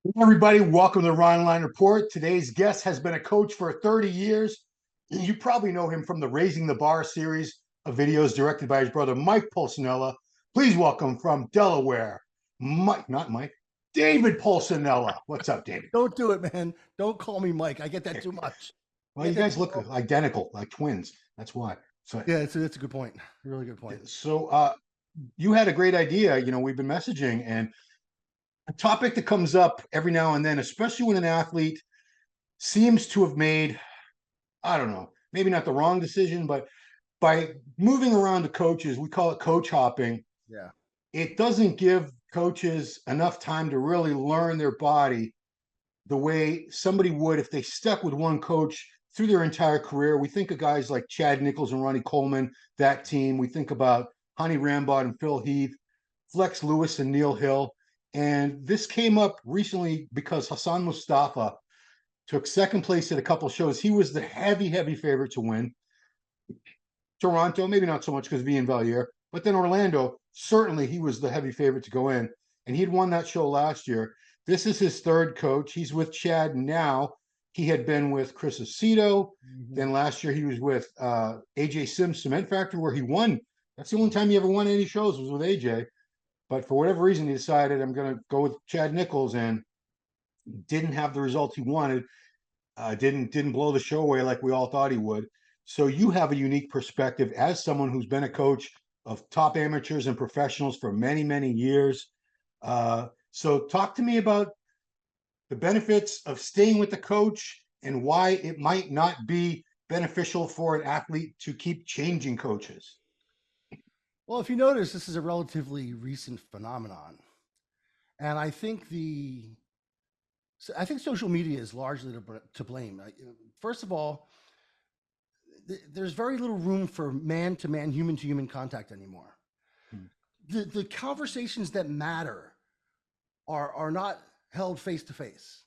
Hey, everybody, welcome to the Ronline Report. Today's guest has been a coach for 30 years. You probably know him from the Raising the Bar series of videos directed by his brother, Mike Pulcinella. Please welcome from Delaware, not Mike, David Pulcinella. What's up, David? Don't do it, man. Don't call me Mike. I get that too much. I Well, you get that guys too look often. identical, like twins. That's why. So, Yeah, that's a good point. Really good point. so you had a great idea. We've been messaging, and a topic that comes up every now and then, especially when an athlete seems to have made, I don't know, maybe not the wrong decision, but by moving around the coaches, we call it coach hopping. Yeah. It doesn't give coaches enough time to really learn their body the way somebody would if they stuck with one coach through their entire career. We think of guys like Chad Nichols and Ronnie Coleman, that team. We think about Honey Rambod and Phil Heath, Flex Lewis and Neil Hill. And this came up recently because Hassan Mustafa took second place at a couple of shows. He was the heavy favorite to win. Toronto, maybe not so much because of Ian Valier, but then Orlando, certainly he was the heavy favorite to go in. And he'd won that show last year. This is his third coach. He's with Chad now. He had been with Chris Aceto. Mhm. Then last year he was with AJ Sims Cement Factory, where he won. That's the only time he ever won any shows was with AJ. But for whatever reason, he decided I'm going to go with Chad Nichols and didn't have the results he wanted. Didn't blow the show away like we all thought he would. So you have a unique perspective as someone who's been a coach of top amateurs and professionals for many years. So talk to me about the benefits of staying with the coach and why it might not be beneficial for an athlete to keep changing coaches. Well, if you notice, this is a relatively recent phenomenon, and I think social media is largely to blame. First of all, there's very little room for man to man, human to human contact anymore. Hmm. The conversations that matter are not held face to face.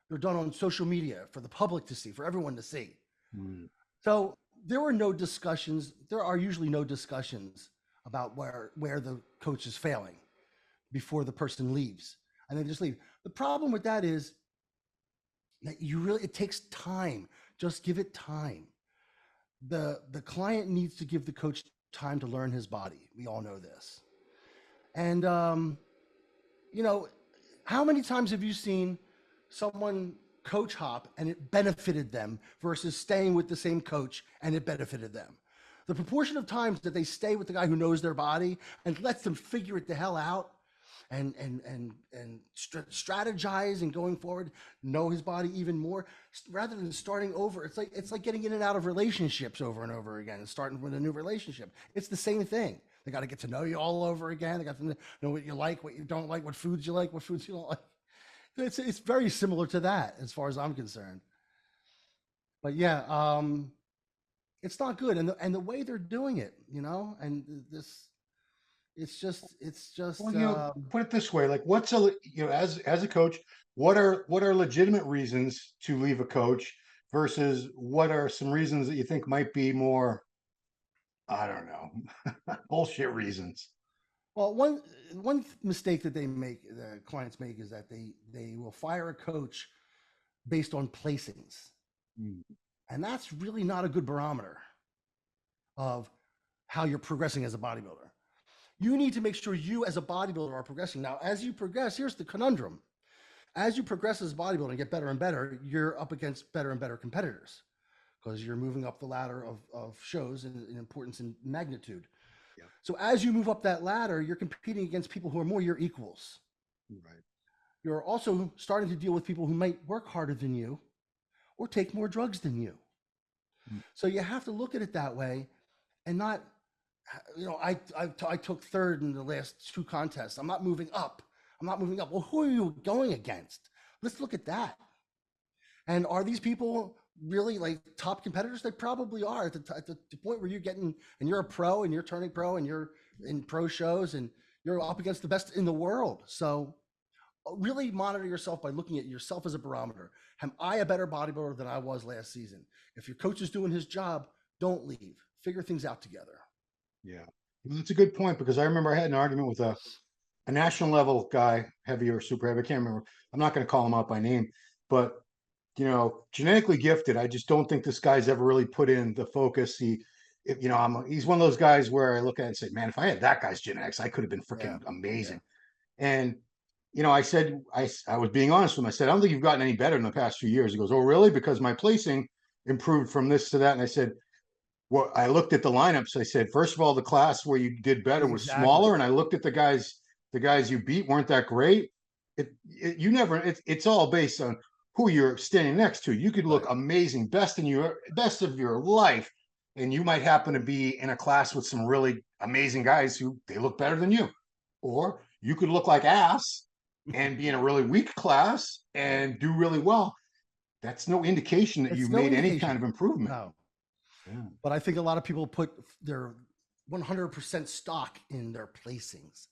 They're done on social media for the public to see, for everyone to see. Hmm. So there were no discussions. There are usually no discussions about where the coach is failing before the person leaves, and they just leave. The problem with that is that it takes time. Just give it time. The client needs to give the coach time to learn his body. We all know this. And you know, how many times have you seen someone coach hop and it benefited them versus staying with the same coach and it benefited them? The proportion of times that they stay with the guy who knows their body and lets them figure it the hell out and strategize and going forward, know his body even more rather than starting over. It's like getting in and out of relationships over and over again and starting with a new relationship. It's the same thing. They got to get to know you all over again. They got to know what you like, what you don't like, what foods you like, what foods you don't like. It's very similar to that as far as I'm concerned. But yeah, it's not good, and the way they're doing it, and this, it's just Well, put it this way: like, what's a as a coach, what are legitimate reasons to leave a coach versus what are some reasons that you think might be more, I don't know, bullshit reasons. well, one mistake that the clients make is that they will fire a coach based on placings, Mm. and that's really not a good barometer of how you're progressing as a bodybuilder. You need to make sure you as a bodybuilder are progressing. Now, as you progress, here's the conundrum. As you progress as a bodybuilder and get better and better, you're up against better and better competitors because you're moving up the ladder of shows in importance and magnitude. Yeah, So as you move up that ladder, you're competing against people who are more your equals. right. You're also starting to deal with people who might work harder than you or take more drugs than you. Mm. So you have to look at it that way and not, I took third in the last two contests. I'm not moving up. I'm not moving up. Well, who are you going against? Let's look at that. And are these people really like top competitors? They probably are at the point where you're getting and you're a pro and you're turning pro and you're in pro shows and you're up against the best in the world. So really monitor yourself by looking at yourself as a barometer. Am I a better bodybuilder than I was last season? If your coach is doing his job, don't leave. Figure things out together. Yeah, well, that's a good point because I remember I had an argument with a national level guy, heavy or super heavy. I can't remember. I'm not going to call him out by name, but genetically gifted. I just don't think this guy's ever really put in the focus. He's one of those guys where I look at it and say, man, if I had that guy's genetics, I could have been freaking amazing. And I said, I was being honest with him. I said, I don't think you've gotten any better in the past few years. He goes, oh, really? Because my placing improved from this to that. And I said, well, I looked at the lineups. I said, first of all, the class where you did better was smaller. And I looked at the guys you beat weren't that great. It's all based on who you're standing next to. You could look amazing, best of your life. And you might happen to be in a class with some really amazing guys who they look better than you. Or you could look like ass and be in a really weak class and do really well. That's no indication that you've made any kind of improvement. No. Yeah. But I think a lot of people put their 100% stock in their placings.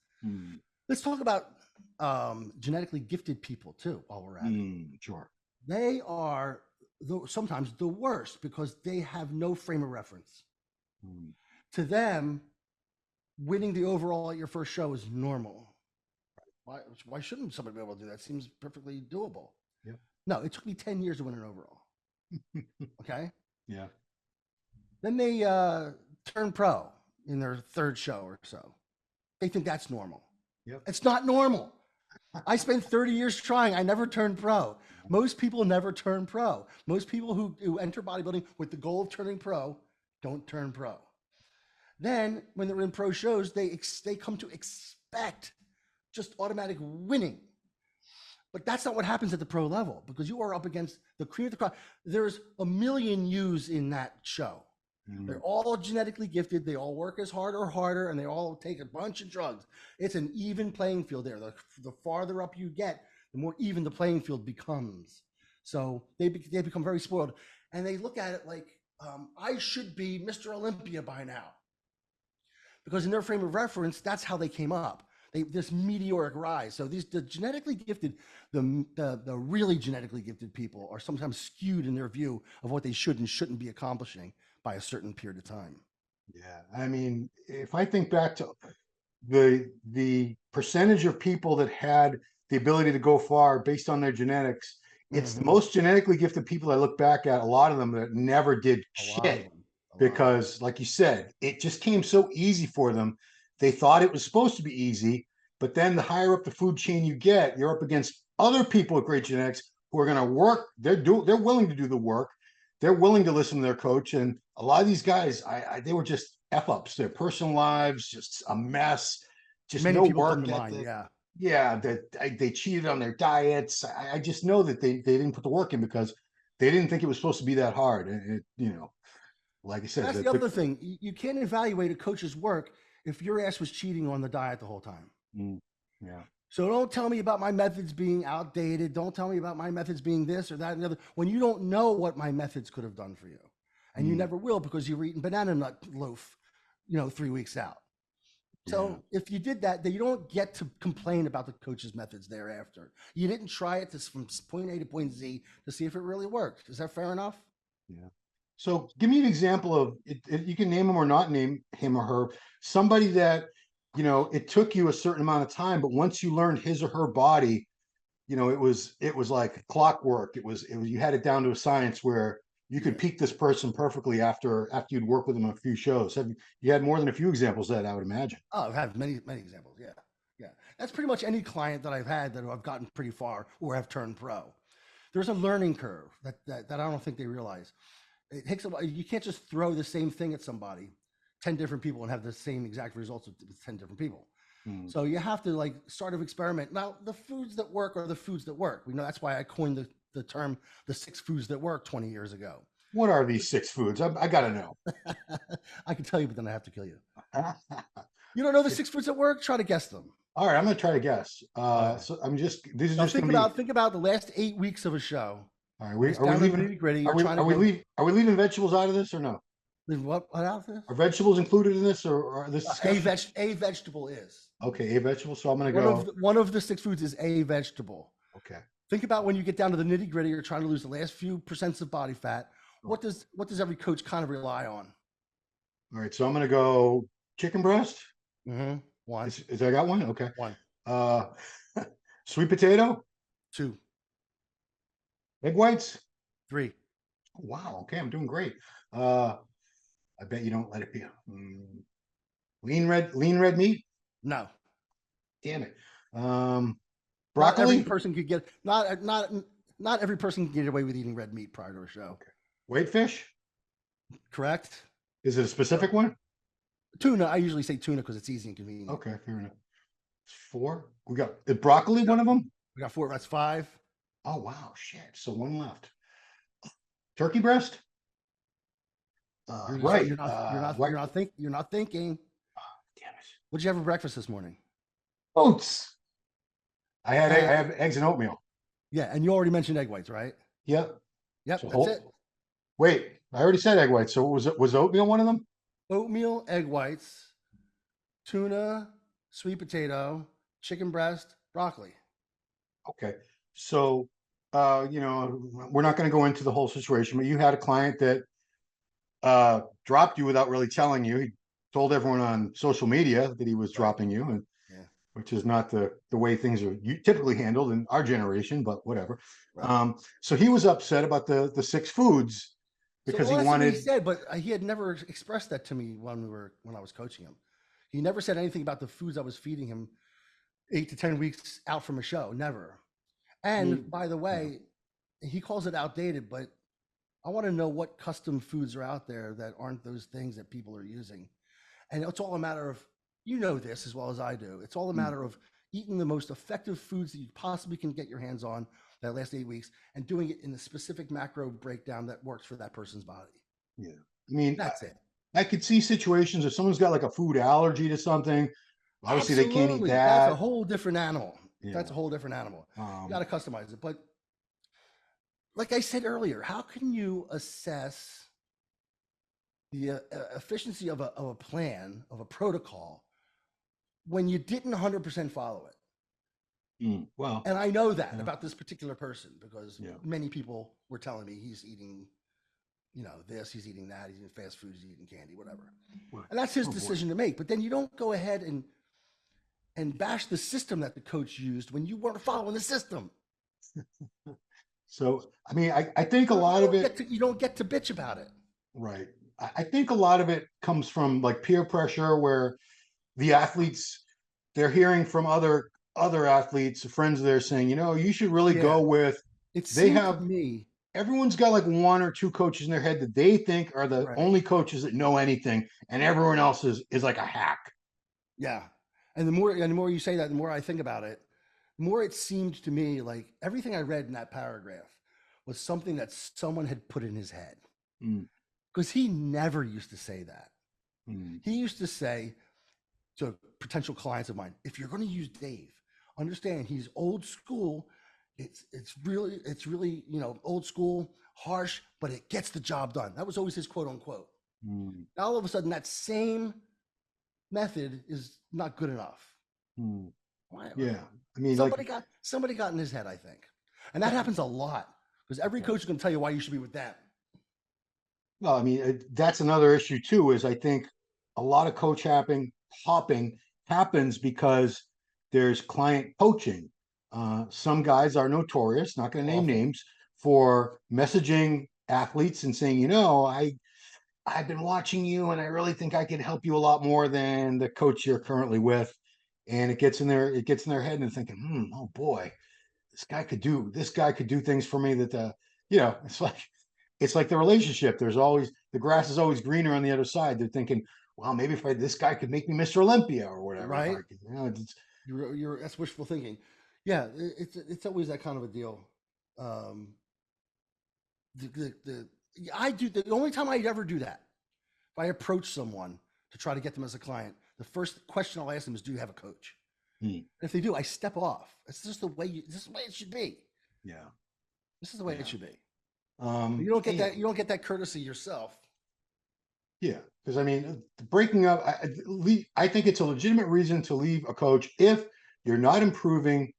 Let's talk about genetically gifted people too, while we're at it. Sure. They are sometimes the worst because they have no frame of reference. To them, winning the overall at your first show is normal. Why shouldn't somebody be able to do that? Seems perfectly doable. Yep. No, it took me 10 years to win an overall. Okay. Yeah. Then they turn pro in their third show or so. They think that's normal. Yep. It's not normal. I spent 30 years trying. I never turned pro. Most people never turn pro. Most people who enter bodybuilding with the goal of turning pro don't turn pro. Then when they're in pro shows, they come to expect just automatic winning. But that's not what happens at the pro level because you are up against the cream of the crop. There's a million yous in that show. They're all genetically gifted. They all work as hard or harder, and they all take a bunch of drugs. It's an even playing field there. The farther up you get, the more even the playing field becomes. So they become very spoiled. And they look at it like, I should be Mr. Olympia by now. Because in their frame of reference, that's how they came up. This meteoric rise. So the genetically gifted, the really genetically gifted people are sometimes skewed in their view of what they should and shouldn't be accomplishing by a certain period of time. Yeah. I mean, if I think back to the percentage of people that had the ability to go far based on their genetics, it's the most genetically gifted people I look back at, a lot of them that never did shit because, like you said, it just came so easy for them. They thought it was supposed to be easy, but then the higher up the food chain you get, you're up against other people with great genetics who are going to work. They're willing to do the work. They're willing to listen to their coach. And a lot of these guys, they were just F-ups. Their personal lives, just a mess. Just many no people work come to ethic. mind, yeah. Yeah, they cheated on their diets. I just know that they didn't put the work in because they didn't think it was supposed to be that hard. And like I said, that's the other thing. You can't evaluate a coach's work if your ass was cheating on the diet the whole time. Yeah. So don't tell me about my methods being outdated. Don't tell me about my methods being this or that and the other when you don't know what my methods could have done for you. And you never will because you've eaten banana nut loaf, 3 weeks out. So if you did that, then you don't get to complain about the coach's methods thereafter. You didn't try it from point A to point Z to see if it really worked. Is that fair enough? Yeah. So give me an example of it. You can name him or not name him or her. Somebody that, it took you a certain amount of time, but once you learned his or her body, it was like clockwork. It was you had it down to a science where you could peak this person perfectly after you'd work with them a few shows. You had more than a few examples of that, I would imagine. Oh, I've had many examples. Yeah. That's pretty much any client that I've had that I've gotten pretty far or have turned pro. There's a learning curve that I don't think they realize. It takes a while. You can't just throw the same thing at somebody, 10 different people, and have the same exact results with 10 different people. So you have to start of experiment. Now, the foods that work are the foods that work. We know that's why I coined the term, the 6 foods that work 20 years ago. What are these 6 foods? I got to know. I can tell you, but then I have to kill you. You don't know the 6 foods that work? Try to guess them. All right, I'm going to try to guess. So I'm just, this is just think about the last 8 weeks of a show. All right, are we leaving vegetables out of this or no? What out of this? Are vegetables included in this or this? A vegetable is. Okay, a vegetable. So I'm going to go. One of the 6 foods is a vegetable. Okay. Think about when you get down to the nitty gritty, you're trying to lose the last few % of body fat. What does every coach kind of rely on? All right, so I'm going to go chicken breast. One. Is I got one? Okay. One. Uh, sweet potato, 2, egg whites. 3. Wow. Okay, I'm doing great. Uh, I bet you don't let it be. Lean red meat. No. Damn it. Not every Broccoli. person could get not every person can get away with eating red meat prior to a show. Okay. Whitefish. Correct? Is it a specific one? Tuna, I usually say tuna because it's easy and convenient. Okay, fair enough. 4. We got is broccoli. One of them. We got 4. That's 5. Oh wow, shit. So one left. Turkey breast. Right. Right. You're not thinking. Damn it. What'd you have for breakfast this morning? Oats. I And, have eggs and oatmeal. yeah, and you already mentioned egg whites, right? Yep. Yep, So that's it. Wait, I already said egg whites. So was oatmeal one of them? Oatmeal, egg whites, tuna, sweet potato, chicken breast, broccoli. Okay. So we're not going to go into the whole situation, but you had a client that dropped you without really telling you. He told everyone on social media that he was dropping you, and Yeah. which is not the way things are typically handled in our generation, but whatever. Right. So he was upset about the 6 foods So because well, he that's what he wanted. said, but he had never expressed that to me when I was coaching him. He never said anything about the foods I was feeding him 8 to 10 weeks out from a show. Never. And by the way, he calls it outdated, but I want to know what custom foods are out there that aren't those things that people are using. And it's all a matter of, you know this as well as I do. It's all a matter of eating the most effective foods that you possibly can get your hands on that last 8 weeks and doing it in a specific macro breakdown that works for that person's body. Yeah. I mean, That's it. I could see situations if someone's got like a food allergy to something. Obviously, they can't eat Absolutely. That's a that. whole different animal. Yeah. That's a whole different animal. You Um, got to customize it. But like I said earlier, how can you assess the efficiency of a plan, of a protocol, when you didn't 100% follow it? well, And I know that about this particular person because Yeah. many people were telling me he's eating, this, he's eating that, he's eating fast food, he's eating candy, whatever. And that's his Oh, boy. decision to make. But then you don't go ahead and bash the system that the coach used when you weren't following the system. So, I mean, I think a lot of it, You don't get to bitch about it. right. I think a lot of it comes from like peer pressure where the athletes, they're hearing from other athletes, friends of theirs saying, you should really go with, It they seemed to have, me, everyone's got like 1 or 2 coaches in their head that they think are the right. only coaches that know anything, and everyone else is like a hack. Yeah. And the more you say that, the more I think about it, the more it seemed to me like everything I read in that paragraph was something that someone had put in his head. Because he never used to say that. He used to say to potential clients of mine, if you're going to use Dave, understand he's old school. It's really, old school, harsh, but it gets the job done. That was always his quote unquote. Now all of a sudden that same method is not good enough. Why? Yeah. I mean, somebody got in his head, I think. And that happens a lot because every coach is going to tell you why you should be with them. well, I mean, that's another issue too, is I think a lot of coach hopping happens because there's client poaching. Some guys are notorious, not going to name names, for messaging athletes and saying, I've been watching you and I really think I can help you a lot more than the coach you're currently with. And it gets in their head and they're thinking, oh boy, this guy could do things for me that it's like the relationship. There's always, the grass is always greener on the other side. They're thinking, well, maybe if this guy could make me Mr. Olympia or whatever. Right. That's wishful thinking. Yeah. It's always that kind of a deal. The only time I ever do that, if I approach someone to try to get them as a client, the first question I'll ask them is, do you have a coach? If they do, I step off. It's just this is the way it should be. Yeah. This is the way it should be. You don't get that courtesy yourself. Yeah. Because I mean, breaking up, I think it's a legitimate reason to leave a coach if you're not improving.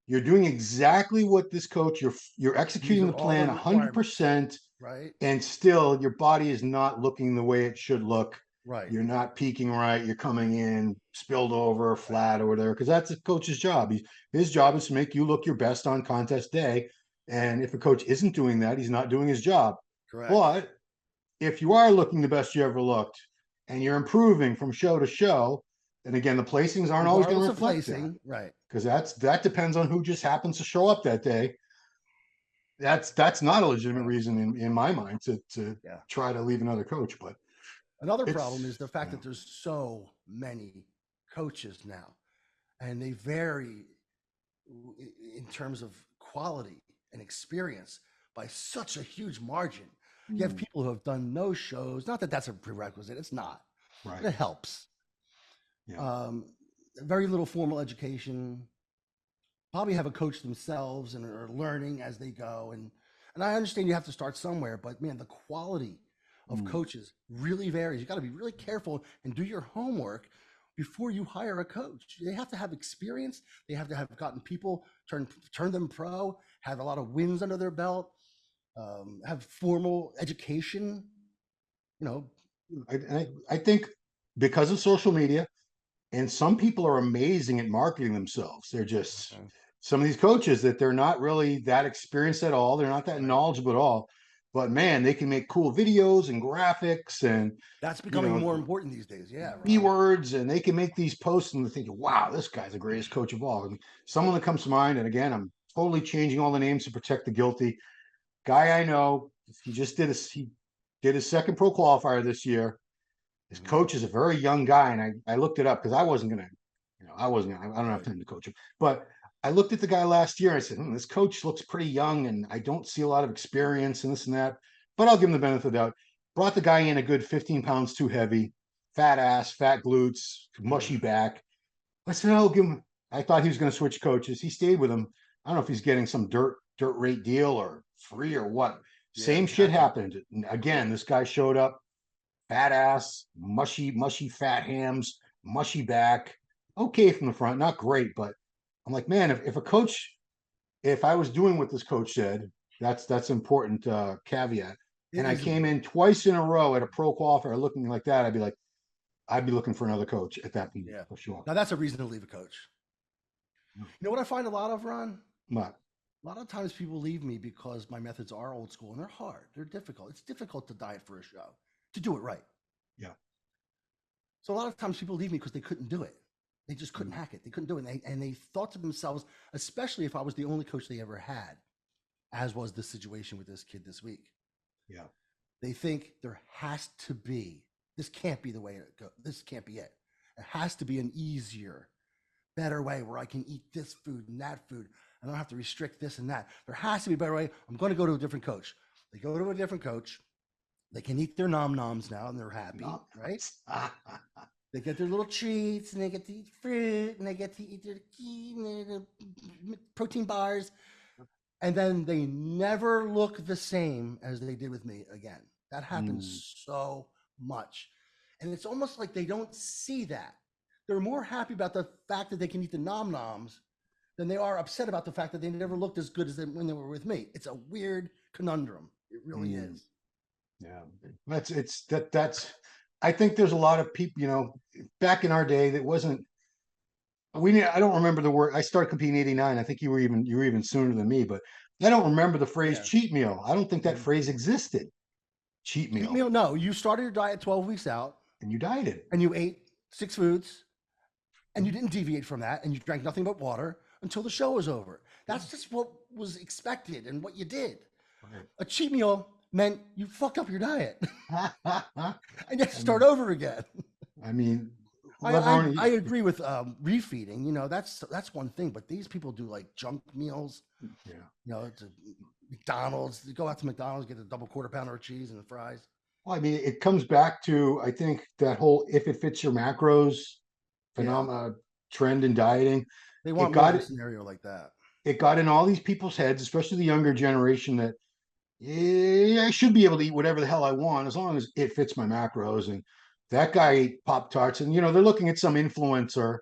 You're doing exactly what this coach, you're executing the plan 100%, right? and still your body is not looking the way it should look. Right. You're not peaking right. You're coming in spilled over, Right. flat, or whatever, because that's a coach's job. His job is to make you look your best on contest day. And if a coach isn't doing that, he's not doing his job. Correct. But if you are looking the best you ever looked and you're improving from show to show, then again, the placings aren't always going to Regardless of reflect that, placing, right. because that depends on who just happens to show up that day. That's not a legitimate Yeah. reason in my mind to Yeah. try to leave another coach. But Another problem is it's the fact yeah. that there's so many coaches now, and they vary in terms of quality and experience by such a huge margin. You have people who have done no shows. Not that that's a prerequisite. It's not. Right. But it helps. Yeah. Very little formal education. Probably have a coach themselves and are learning as they go. And I understand you have to start somewhere, but man, the quality of coaches really varies. You got to be really careful and do your homework before you hire a coach. They have to have experience. They have to have gotten people turn them pro, have a lot of wins under their belt, have formal education. You know, I think because of social media, and some people are amazing at marketing themselves. They're just some of these coaches that they're not really that experienced at all. They're not that right. knowledgeable at all. But man, they can make cool videos and graphics and That's you becoming know more important these days. Yeah, Ron. keywords, and they can make these posts and think, wow, this guy's the greatest coach of all. I mean, someone that comes to mind, and again, I'm totally changing all the names to protect the guilty. Guy I know, he did his second pro qualifier this year. His coach is a very young guy, and I looked it up because I wasn't gonna, I don't have Right. time to coach him. But I looked at the guy last year. And I said, this coach looks pretty young, and I don't see a lot of experience and this and that. But I'll give him the benefit of the doubt. Brought the guy in a good 15 pounds too heavy, fat ass, fat glutes, mushy back. I said, I'll give him. I thought he was going to switch coaches. He stayed with him. I don't know if he's getting some dirt rate deal or free or what. Yeah, Same he shit had to. happened. Again, this guy showed up fat ass, mushy fat hams, mushy back. Okay from the front, not great, but I'm like, man, if a coach, if I was doing what this coach said, that's important caveat. It And I is came important. in twice in a row at a pro qualifier looking like that, I'd be looking for another coach at that point Yeah. for sure. Now that's a reason to leave a coach. You know what I find a lot of, Ron? But A lot of times people leave me because my methods are old school and they're hard. They're difficult. It's difficult to diet for a show, to do it right. yeah, So a lot of times people leave me because they couldn't do it. They just couldn't hack it. They couldn't do it. And they thought to themselves, especially if I was the only coach they ever had, as was the situation with this kid this week. yeah. They think there has to be, this can't be the way it goes. This can't be it. It has to be an easier, better way where I can eat this food and that food. I don't have to restrict this and that. There has to be a better way. I'm going to go to a different coach. They go to a different coach. They can eat their nom noms now and they're happy, No. right? They get their little treats and they get to eat fruit and they get to eat their protein bars. And then they never look the same as they did with me again. That happens so much. And it's almost like they don't see that. They're more happy about the fact that they can eat the nom noms than they are upset about the fact that they never looked as good as when they were with me. It's a weird conundrum. It really is. Yeah, that's. I think there's a lot of people. Back in our day, that wasn't. I don't remember the word. I started competing in '89. I think you were even sooner than me, but I don't remember the phrase Yeah. cheat meal. I don't think that phrase existed. Cheat Cheat meal, meal? No, you started your diet 12 weeks out and you dieted. and you ate 6 foods and you didn't deviate from that and you drank nothing but water until the show was over. That's just what was expected and what you did. Right. A cheat meal meant you fucked up your diet and you have to I start mean, over again. I mean, I agree with refeeding. That's one thing, but these people do like junk meals. yeah. It's McDonald's. You go out to McDonald's, get a double quarter pounder of cheese and the fries. Well, I mean, it comes back to I think that whole if it fits your macros Yeah, phenomena trend in dieting. they It want more of got a it. scenario like that. It got in all these people's heads, especially the younger generation, that yeah, I should be able to eat whatever the hell I want as long as it fits my macros. And that guy ate Pop Tarts, and they're looking at some influencer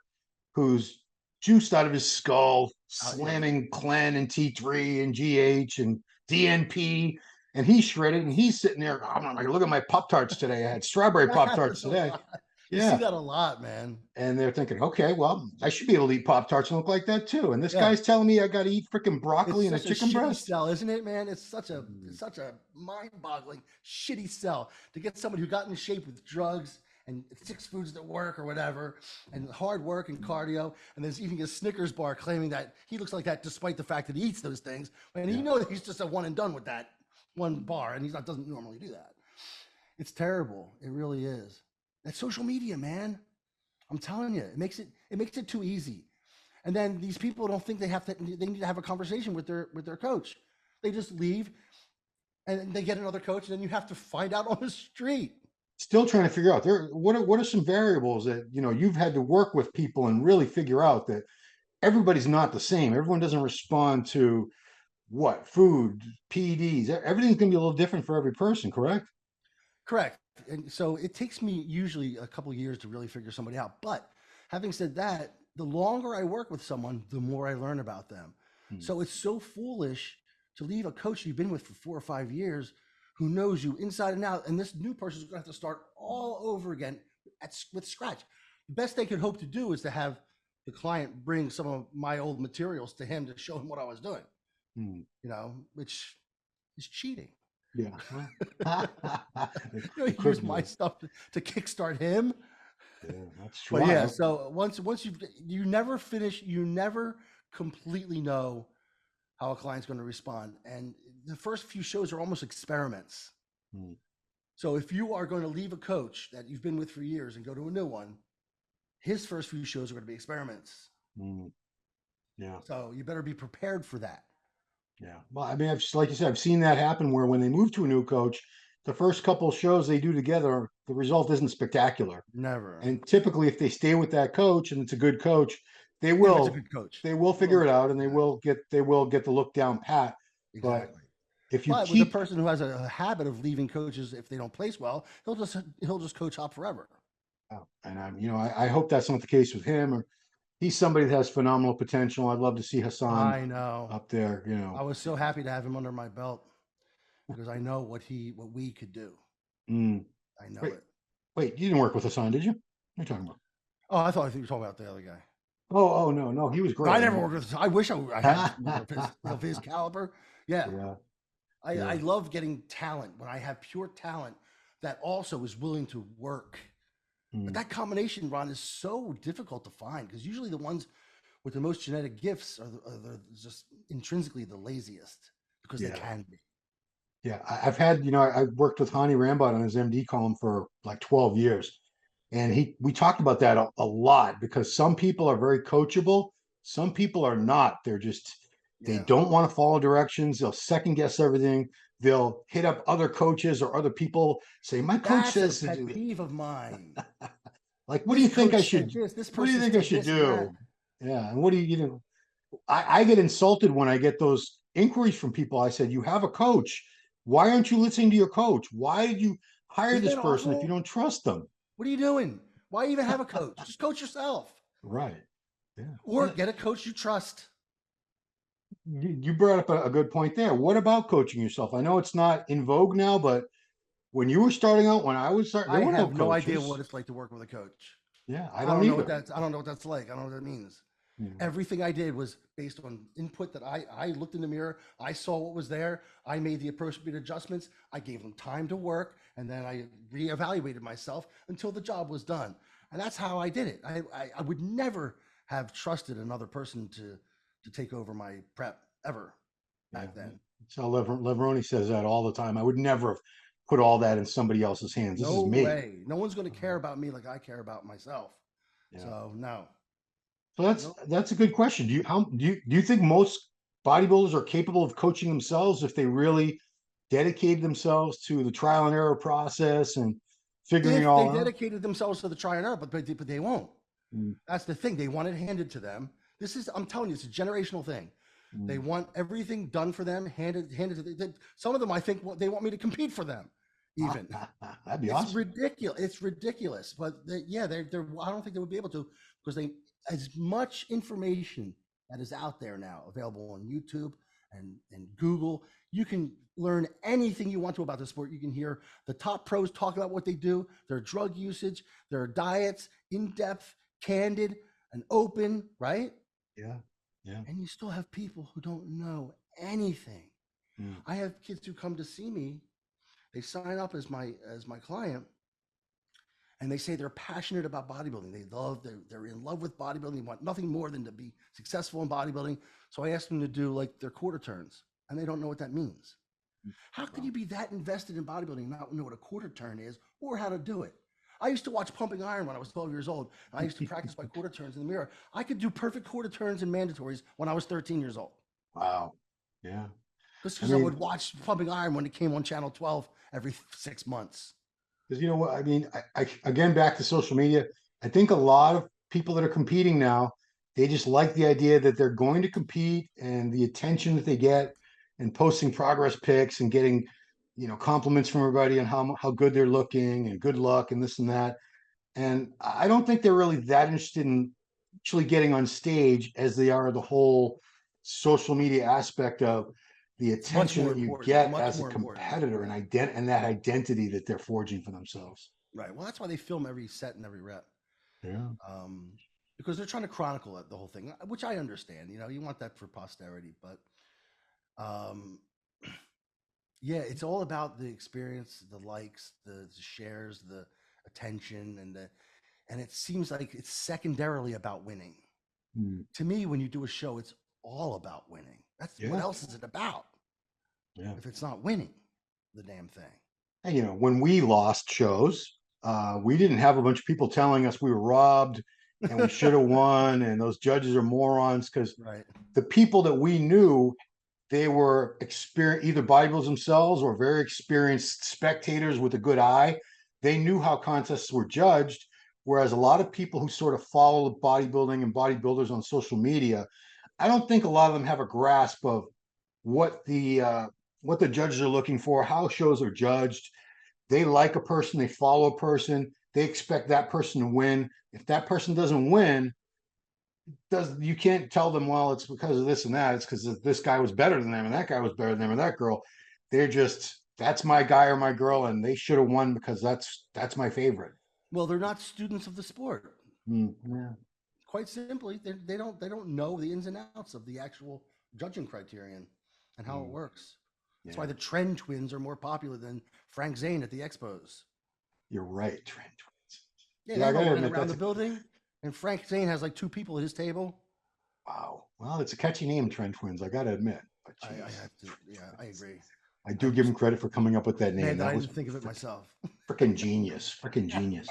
who's juiced out of his skull, Yeah, slamming Clen and T3 and GH and DNP. and he's shredded, and he's sitting there. Oh, I'm like, look at my Pop Tarts today. I had strawberry That Pop Tarts happens a today. lot. You see Yeah. that a lot, man. And they're thinking, okay, well, I should be able to eat Pop Tarts and look like that too. And this Yeah. guy's telling me I got to eat freaking It's broccoli and a such a chicken shitty breast. sell, isn't it, man? It's Mm, such a mind-boggling shitty sell to get somebody who got in shape with drugs and 6 foods at work or whatever, and hard work and cardio, and there's even a Snickers bar claiming that he looks like that despite the fact that he eats those things, and you yeah. know that he's just a one and done with that one bar, and doesn't normally do that. It's terrible. It really is. That's social media, man. I'm telling you, it makes it too easy. And then these people don't think they need to have a conversation with their coach. They just leave and they get another coach, and then you have to find out on the street. Still trying to figure out what are some variables that you've had to work with people and really figure out that everybody's not the same. Everyone doesn't respond to what food, PEDs. Everything's going to be a little different for every person, correct? Correct. And so it takes me usually a couple of years to really figure somebody out. But having said that, the longer I work with someone, the more I learn about them. Hmm. So it's so foolish to leave a coach you've been with for 4 or 5 years who knows you inside and out. And this new person's going to have to start all over again with scratch. The best they could hope to do is to have the client bring some of my old materials to him to show him what I was doing, Hmm. which is cheating. Yeah. You It use could my be. stuff to kickstart him. Yeah, that's true. But yeah, so once you never finish, you never completely know how a client's going to respond. And the first few shows are almost experiments. Hmm. So if you are going to leave a coach that you've been with for years and go to a new one, his first few shows are going to be experiments. Hmm. Yeah. So you better be prepared for that. Yeah. Well, I mean, like you said, I've seen that happen where when they move to a new coach, the first couple of shows they do together, the result isn't spectacular. Never. And typically, if they stay with that coach and it's a good coach, they If it's a will good coach. they will Well, figure it out and yeah, they will get the look down pat. But exactly. if you But with a keep person who has a habit of leaving coaches if they don't place well, he'll just coach hop forever. and I hope that's not the case with him. Or he's somebody that has phenomenal potential. I'd love to see Hassan I know. up there. I was so happy to have him under my belt because I know what we could do. Mm. I know Wait, it. wait, you didn't work with Hassan, did you? What are you talking about? Oh, I thought you were talking about the other guy. Oh, no, no, he was No, I great. I never mean, worked with. I wish I had more of his caliber. Yeah, yeah, I yeah. love getting talent when I have pure talent that also is willing to work. But Mm. that combination, Ron, is so difficult to find because usually the ones with the most genetic gifts are just intrinsically the laziest because they Yeah. can be. Yeah, I've had, I worked with Hani Rambod on his MD column for like 12 years. And we talked about that a lot because some people are very coachable. Some people are not. They Yeah, don't want to follow directions. They'll second guess everything. They'll hit up other coaches or other people, say, my coach that's a says to pet do that. peeve of mine. Like, This coach said this. This what do you person think I said should this and that. do? Yeah. And what do I get insulted when I get those inquiries from people. I said, you have a coach. Why aren't you listening to your coach? Why did you hire Isn't this that person if you awful? don't trust them? What are you doing? Why even have a coach? Just coach yourself Right. Yeah. or get a coach you trust. You brought up a good point there. What about coaching yourself? I know it's not in vogue now, but when you were starting out, when I was starting, there I were no have no idea what coaches. it's like to work with a coach. Yeah, I don't either. I don't know what that's like. I don't know what that means. Yeah. Everything I did was based on input that I looked in the mirror. I saw what was there. I made the appropriate adjustments. I gave them time to work. And then I reevaluated myself until the job was done. And that's how I did it. I would never have trusted another person to take over my prep ever Yeah. back then. So Leveroni says that all the time. I would never have put all that in somebody else's hands. This is No me. way. No one's going to care about me like I care about myself. Yeah. So no. So No. that's a good question. Do you think most bodybuilders are capable of coaching themselves if they really dedicated themselves to the trial and error process and figuring it If they all out? dedicated themselves to the try and error, but they won't. Mm, That's the thing. They want it handed to them. I'm telling you, it's a generational thing. They mm. want everything done for them, handed to them. Some of them, I think, they want me to compete for them. Even That'd be it's awesome. ridiculous. It's ridiculous. But yeah, they're. I don't think they would be able to because as much information that is out there now available on YouTube and Google. You can learn anything you want to about the sport. You can hear the top pros talk about what they do, their drug usage, their diets, in depth, candid, and open, right? Yeah. Yeah. And you still have people who don't know anything. Mm. I have kids who come to see me. They sign up as my client, and they say they're passionate about bodybuilding. They're in love with bodybuilding. They want nothing more than to be successful in bodybuilding. So I ask them to do like their quarter turns, and they don't know what that means. How can you be that invested in bodybuilding and not know what a quarter turn is or how to do it? I used to watch Pumping Iron when I was 12 years old. I used to practice my quarter turns in the mirror. I could do perfect quarter turns and mandatories when I was 13 years old. Wow. Yeah. Just I because I mean, would watch Pumping Iron when it came on Channel 12 every 6 months. because you know what I mean, I again back to social media. I think a lot of people that are competing now, they just like the idea that they're going to compete and the attention that they get, and posting progress pics and getting, compliments from everybody on how good they're looking and good luck and this and that. And I don't think they're really that interested in actually getting on stage as they are the whole social media aspect of the It's much attention more that you important. get Much as a more important. competitor and that identity that they're forging for themselves. Right. Well, that's why they film every set and every rep. Yeah. Um, because they're trying to chronicle it, the whole thing, which I understand. You want that for posterity, but um, yeah, it's all about the experience, the likes, the shares, the attention, and it seems like it's secondarily about winning. Mm. To me, when you do a show, it's all about winning. That's what Yeah. else is it about Yeah. if it's not winning the damn thing? And when we lost shows, we didn't have a bunch of people telling us we were robbed and we should have won and those judges are morons, because Right. the people that we knew, they were experienced, either bodybuilders themselves or very experienced spectators with a good eye. They knew how contests were judged, whereas a lot of people who sort of follow bodybuilding and bodybuilders on social media, I don't think a lot of them have a grasp of what the uh, what the judges are looking for, how shows are judged. They like a person, they follow a person, they expect that person to win. If that person doesn't win, does you can't tell them, well, it's because of this and that. It's because this guy was better than them and that guy was better than them or that girl. They're just, that's my guy or my girl, and they should have won because that's my favorite. Well, they're not students of the sport. Yeah. Quite simply, they don't know the ins and outs of the actual judging criterion and how it Mm, works. That's why yeah. the Trend Twins are more popular than Frank Zane at the Expos. You're right, Trent. Yeah, Yeah, I they're all gotta running admit around that's the a building, and Frank Zane has like two people at his table. wow. Well, it's a catchy name, Trent Twins, I gotta admit. But I geez, have to, yeah, I agree. I do I'm give him credit for coming up with that name. mad that I That was didn't think of it myself. freaking genius. Freaking genius.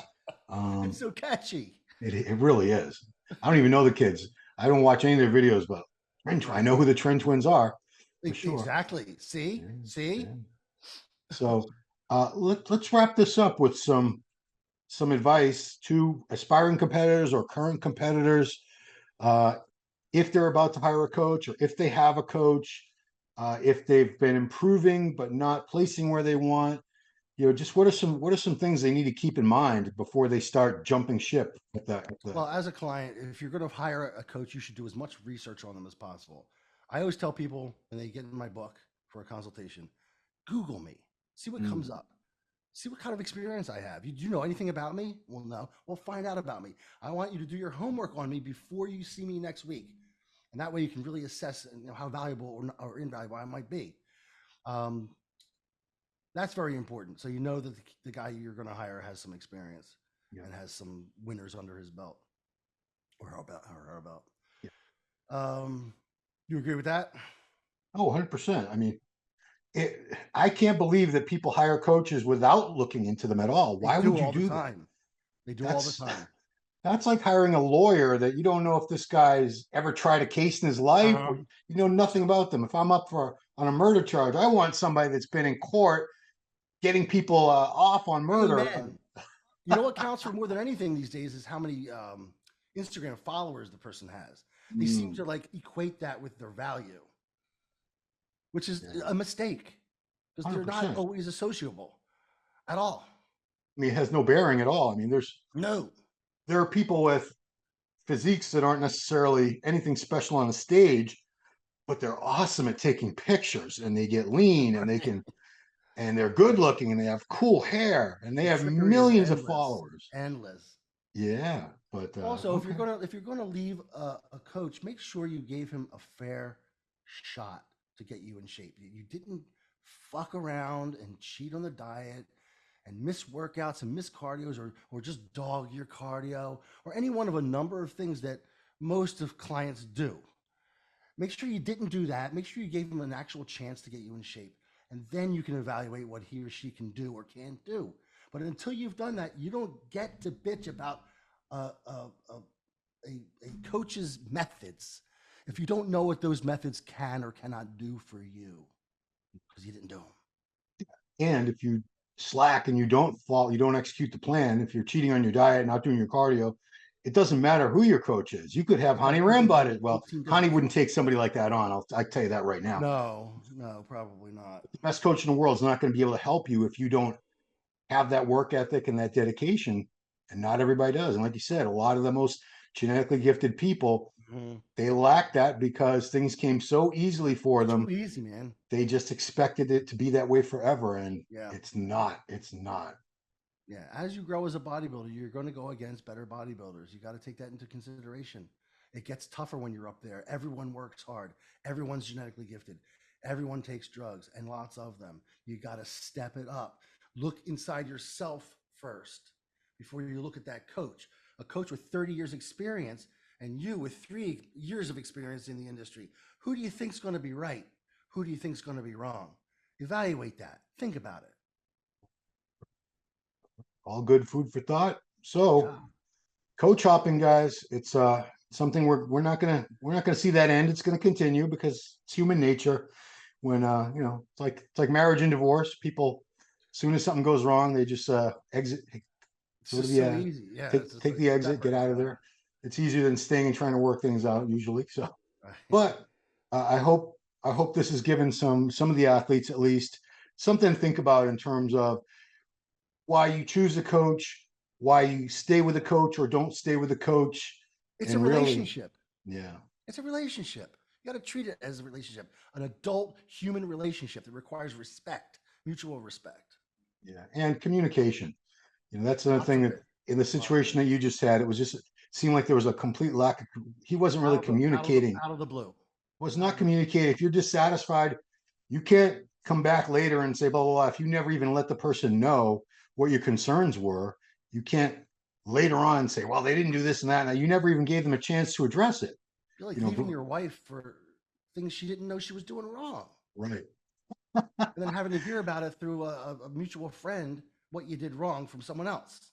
It's so catchy. It really is. I don't even know the kids. I don't watch any of their videos, but I Right. know who the Trend Twins are for sure. Exactly. Yeah, See? See? yeah. So let's wrap this up with some advice to aspiring competitors or current competitors, uh, if they're about to hire a coach or if they have a coach, if they've been improving but not placing where they want. Just what are some things they need to keep in mind before they start jumping ship at the. Well, as a client, if you're going to hire a coach, you should do as much research on them as possible. I always tell people when they get in my book for a consultation, Google me, see what Mm, comes up, see what kind of experience I have. Do you know anything about me? Well, no. Well, find out about me. I want you to do your homework on me before you see me next week. And that way you can really assess how valuable or invaluable I might be. Um, that's very important. So you know that the guy you're going to hire has some experience yeah, and has some winners under his belt or her belt. yeah. You agree with that? Oh, 100%. I mean, I can't believe that people hire coaches without looking into them at all. They Why do would you all the do that? time. They do all the That's time. that's like hiring a lawyer that you don't know if this guy's ever tried a case in his life, Uh-huh. or you know nothing about them. If I'm up for on a murder charge, I want somebody that's been in court getting people off on murder. Amen. You know what counts for more than anything these days is how many Instagram followers the person has. They seem Mm, to like equate that with their value, which is yeah, a mistake because they're not 100%. always associable at all. I mean, it has no bearing at all. I mean, No. there are people with physiques that aren't necessarily anything special on the stage but they're awesome at taking pictures, and they get lean, and they can, and they're good looking, and they have cool hair, and they The have trickery is millions of endless, followers. endless. Yeah, but Also, okay. if you're gonna leave a coach, make sure you gave him a fair shot to get you in shape. You didn't fuck around and cheat on the diet and miss workouts and miss cardios, or just dog your cardio, or any one of a number of things that most of clients do. Make sure you didn't do that. Make sure you gave him an actual chance to get you in shape. And then you can evaluate what he or she can do or can't do. But until you've done that, you don't get to bitch about a, a, a, a coach's methods if you don't know what those methods can or cannot do for you because you didn't do them. And if you slack and you don't execute the plan, if you're cheating on your diet, not doing your cardio, it doesn't matter who your coach is. You could have You got Hani people Rambod doing it. Well, 18 Hani different wouldn't things. take somebody like that on. I tell you that right now. No, no, probably not. The best coach in the world is not going to be able to help you if you don't have that work ethic and that dedication. And not everybody does. And like you said, a lot of the most genetically gifted people, Mhm. they lack that because things came so easily for Too them. easy, man. They just expected it to be that way forever. And Yeah. it's not. It's not. Yeah, as you grow as a bodybuilder, you're going to go against better bodybuilders. You got to take that into consideration. It gets tougher when you're up there. Everyone works hard. Everyone's genetically gifted. Everyone takes drugs, and lots of them. You got to step it up. Look inside yourself first before you look at that coach. A coach with 30 years experience and you with 3 years of experience in the industry. Who do you think's going to be right? Who do you think's going to be wrong? Evaluate that. Think about it. All good food for thought. So Yeah. coach hopping, guys, it's something we're not gonna see that end. It's gonna continue because it's human nature. When it's like marriage and divorce. People, as soon as something goes wrong, they just exit, It's go to just the so easy. Yeah, take it's the a exit, get separate. out of there. It's easier than staying and trying to work things out usually. So, but I hope this has given some of the athletes at least something to think about in terms of why you choose a coach, why you stay with a coach or don't stay with a coach, It's a and really, relationship. yeah, It's a relationship. You got to treat it as a relationship, an adult human relationship that requires respect, mutual respect. yeah, and communication. That's another Lots thing of that it. in the Lots of situation it. that you just had, it was just it seemed like there was a complete lack of. He wasn't really communicating. Out of the blue. Was Out not of the blue. communicating. If you're dissatisfied, you can't come back later and say blah blah blah. If you never even let the person know what your concerns were, you can't later on say, well, they didn't do this and that. Now you never even gave them a chance to address it. You're like You know, leaving your wife for things she didn't know she was doing wrong, right. and then having to hear about it through a mutual friend what you did wrong from someone else.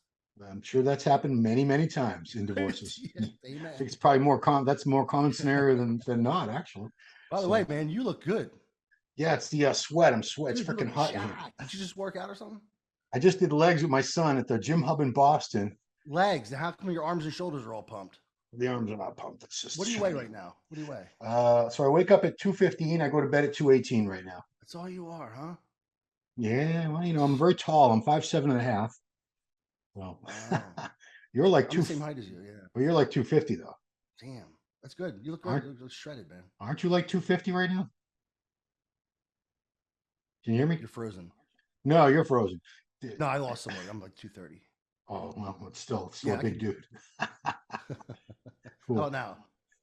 I'm sure that's happened many, many times in divorces. Yeah, I amen. think it's probably that's a more common scenario than not actually. By the way, So man, you look good. yeah, it's the sweat. I'm sweat. It's Dude, you freaking look hot in here. jacked. Did you just work out or something? I just did legs with my son at the gym hub in Boston. Legs. How come your arms and shoulders are all pumped? The arms are not pumped. It's just What do you weigh shiny. right now? What do you weigh? So I wake up at 2:15. I go to bed at 2:18 right now. That's all you are, huh? Yeah, well, I'm very tall. I'm 5'7.5". Well, Wow. you're like I'm the two. same height as you. Yeah. Well, you're like 250 though, Damn. That's good. You look good. aren't You look shredded, man. aren't you like 250 right now? Can you hear me? You're frozen. No, you're frozen. No, I lost some weight. I'm like 230. Oh well, it's still a Yeah, I big can. dude. How Cool about now?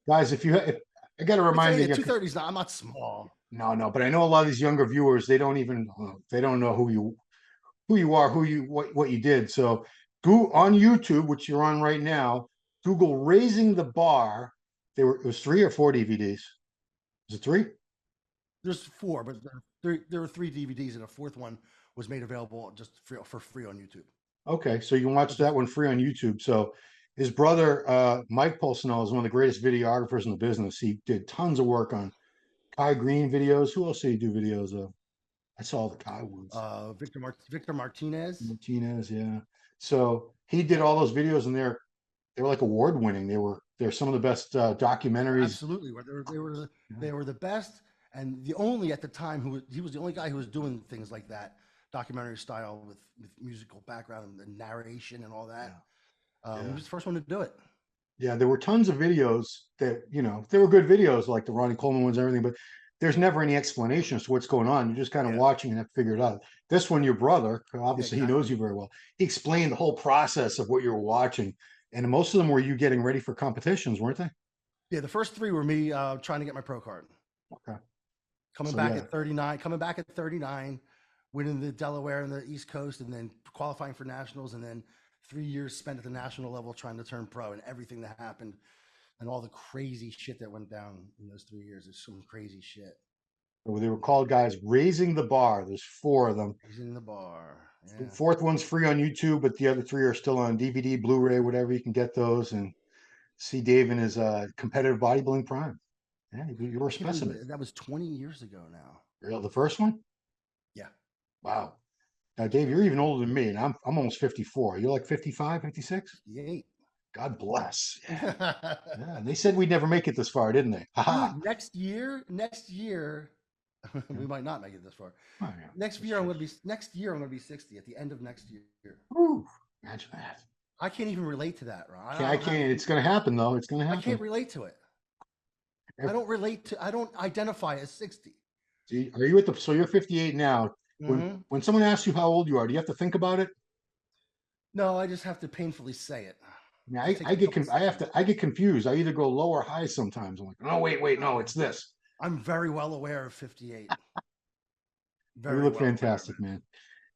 guys. If I got to It's remind yeah, you, 230 is not. I'm not small. no, but I know a lot of these younger viewers. They don't know who you are, what you did. So go on YouTube, which you're on right now. Google "raising the bar." It was 3 or 4 DVDs. Is it 3? There's four, but there were three DVDs, and a fourth one was made available just for free on YouTube. Okay, so you can watch But the that one free on YouTube. So his brother Mike Pulcinella is one of the greatest videographers in the business. He did tons of work on Kai Green videos. Who else did he do videos of? I saw the Kai ones. Victor Martinez. Martinez, yeah. So he did all those videos, and they were like award winning. They're some of the best documentaries. Absolutely, Yeah, they were the best, and the only at the time he was the only guy who was doing things like that, documentary style with musical background and the narration and all that. yeah, He yeah. was the first one to do it. Yeah, there were tons of videos that, they were good videos like the Ronnie Coleman ones and everything, but there's never any explanation as to what's going on. You're just kind of Yeah, watching and have to figure it out. This one, your brother, yeah, obviously he knows exactly. you very well. He explained the whole process of what you were watching. And most of them were you getting ready for competitions, weren't they? Yeah, the first three were me trying to get my pro card. Okay. Coming So back yeah, at 39, coming back at 39, winning the Delaware and the East Coast, and then qualifying for nationals, and then 3 years spent at the national level trying to turn pro, and everything that happened, and all the crazy shit that went down in those 3 years. There's some crazy shit. they were called guys raising the bar. There's four of them. He's in the bar. The Yeah. fourth one's free on YouTube, but the other three are still on DVD, Blu-ray, whatever. You can get those and see Dave in his competitive bodybuilding prime. Yeah, you were a I can't believe specimen. that was 20 years ago now. Real, the first one? Yeah. Wow. Now, Dave, you're even older than me, and I'm almost 54. You're like 55, 56? 58. God bless. Yeah. Yeah. And they said we'd never make it this far, didn't they? Haha. Dude, next year, we might not make it this far. Oh, yeah. Next year I'm gonna be 60 at the end of next year. Whew, imagine that. I can't even relate to that, Ron. I can't. It's going to happen, though. It's going to I happen. can't relate to it. I don't identify as 60. See, are you at the? So you're 58 now. Mm-hmm. When someone asks you how old you are, do you have to think about it? No, I just have to painfully say it. Yeah, Just take a couple seconds. I get confused. I either go low or high sometimes. I'm like, oh wait, no, it's this. I'm very well aware of 58. You Very look well aware of fantastic, it. man.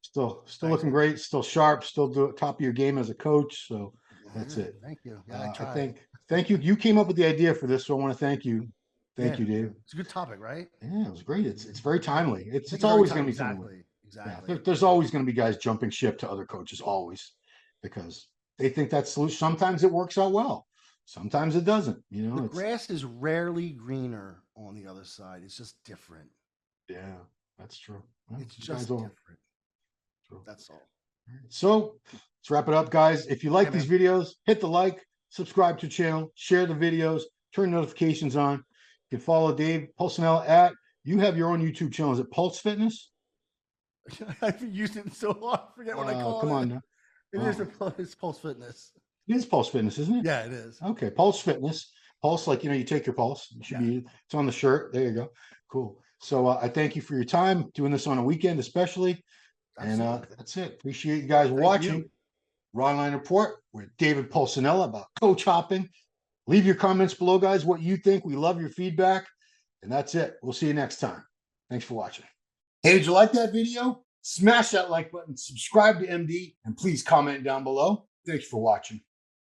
Still Thanks, looking man. great. Still sharp. Still top of your game as a coach. So that's Yeah, it. thank you. Yeah, I I try. thank you. You came up with the idea for this, so I want to thank you. Thank Yeah, you, Dave. it's a good topic, right? Yeah, it was great. It's very timely. Take It's a very always time. going to be timely. Exactly. Yeah, Exactly. there's always going to be guys jumping ship to other coaches, always, because they think that's solution. Sometimes it works out well, sometimes it doesn't. The It's grass is rarely greener on the other side. It's just different. yeah, that's true. Well, It's you guys just all different. true. That's all. So let's wrap it up, guys. If you Yeah, like these man. videos, hit the like, subscribe to the channel, share the videos, turn notifications on. You can follow Dave Pulcinella at. You have your own YouTube channel. Is it Pulse Fitness? I've used it so long. I forget what I call Come on it. now. It is Oh, it's Pulse Fitness. it is Pulse Fitness, isn't it? Yeah, it is. Okay, Pulse Fitness. Pulse, like you take your pulse. It should Yeah, be. It's on the shirt. There you go. Cool. So I thank you for your time doing this on a weekend, especially. And absolutely. that's it. Appreciate you guys Thank you. watching. Ronline Report with David Pulcinella about coach hopping. Leave your comments below, guys, what you think. We love your feedback. And that's it. We'll see you next time. Thanks for watching. Hey, did you like that video? Smash that like button, subscribe to MD, and please comment down below. Thanks for watching.